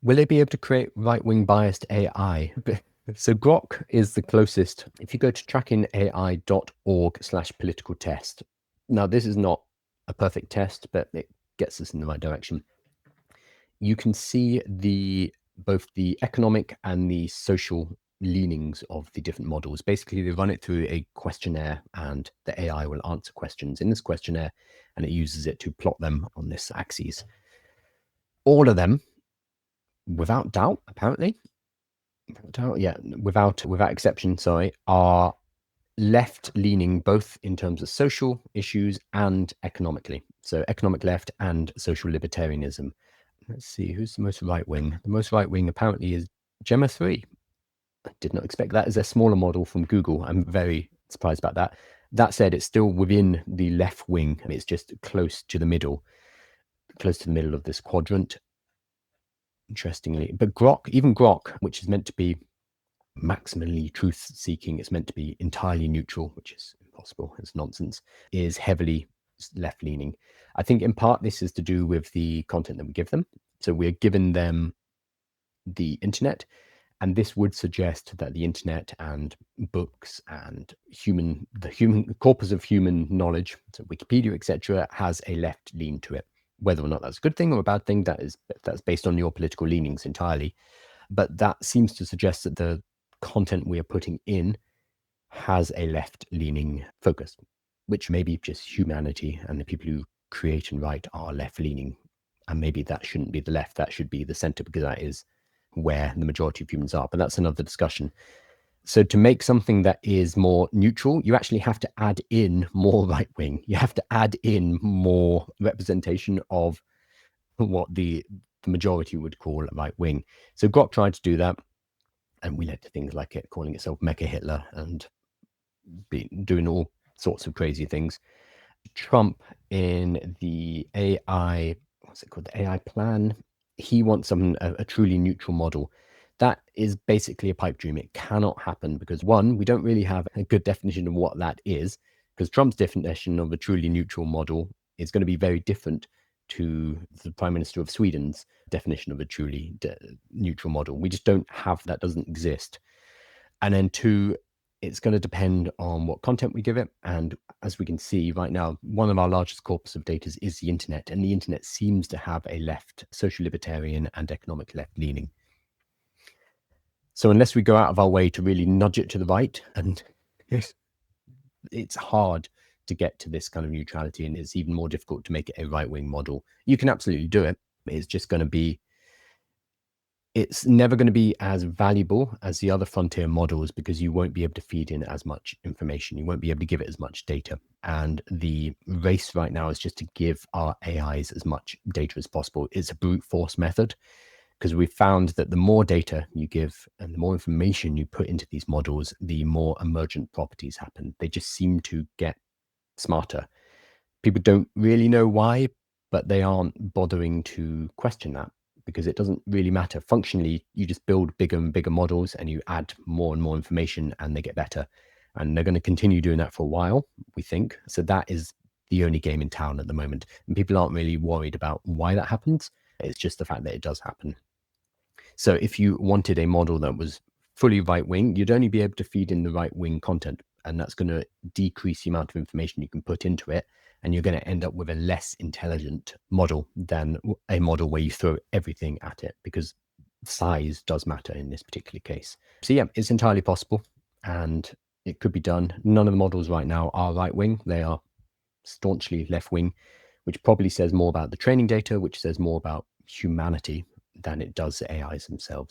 Will they be able to create right-wing biased AI? So Grok is the closest. If you go to trackingai.org/political test. Now, this is not a perfect test, but it gets us in the right direction. You can see both the economic and the social leanings of the different models. Basically, they run it through a questionnaire, and the AI will answer questions in this questionnaire, and it uses it to plot them on this axis. All of them, without doubt, apparently, without exception, sorry, are left leaning both in terms of social issues and economically. So economic left and social libertarianism. Let's see, who's the most right wing? The most right wing apparently is Gemma 3. I did not expect that as a smaller model from Google. I'm very surprised about that. That said, it's still within the left wing. It's just close to the middle of this quadrant, interestingly. But even Grok, which is meant to be maximally truth-seeking, it's meant to be entirely neutral, which is impossible, it's nonsense, is heavily left-leaning. I think in part this is to do with the content that we give them. So we're giving them the internet, and this would suggest that the internet and books and the human corpus of human knowledge, so Wikipedia, etc., has a left lean to it. Whether or not that's a good thing or a bad thing, that's based on your political leanings entirely. But that seems to suggest that the content we are putting in has a left-leaning focus, which may be just humanity, and the people who create and write are left-leaning. And maybe that shouldn't be the left, that should be the center, because that is where the majority of humans are. But that's another discussion. So to make something that is more neutral, you actually have to add in more right-wing. You have to add in more representation of what the majority would call right-wing. So Grok tried to do that, and we led to things like it calling itself Mecha Hitler and doing all sorts of crazy things. Trump, in the AI, what's it called, the AI plan, he wants a truly neutral model. That is basically a pipe dream. It cannot happen because, one, we don't really have a good definition of what that is, because Trump's definition of a truly neutral model is going to be very different to the Prime Minister of Sweden's definition of a truly neutral model. We just don't have that, doesn't exist. And then two, it's going to depend on what content we give it. And as we can see right now, one of our largest corpus of data is the internet, and the internet seems to have a left, social libertarian and economic left leaning. So unless we go out of our way to really nudge it to the right, and it's hard to get to this kind of neutrality, and it's even more difficult to make it a right-wing model. You can absolutely do it. It's never going to be as valuable as the other frontier models because you won't be able to feed in as much information. You won't be able to give it as much data. And the race right now is just to give our AIs as much data as possible. It's a brute force method because we've found that the more data you give and the more information you put into these models, the more emergent properties happen. They just seem to get smarter. People don't really know why, but they aren't bothering to question that, because it doesn't really matter. Functionally, you just build bigger and bigger models and you add more and more information and they get better. And they're going to continue doing that for a while, we think. So that is the only game in town at the moment. And people aren't really worried about why that happens. It's just the fact that it does happen. So if you wanted a model that was fully right wing, you'd only be able to feed in the right wing content. And that's going to decrease the amount of information you can put into it. And you're going to end up with a less intelligent model than a model where you throw everything at it, because size does matter in this particular case. So yeah, it's entirely possible and it could be done. None of the models right now are right wing. They are staunchly left wing, which probably says more about the training data, which says more about humanity than it does the AIs themselves.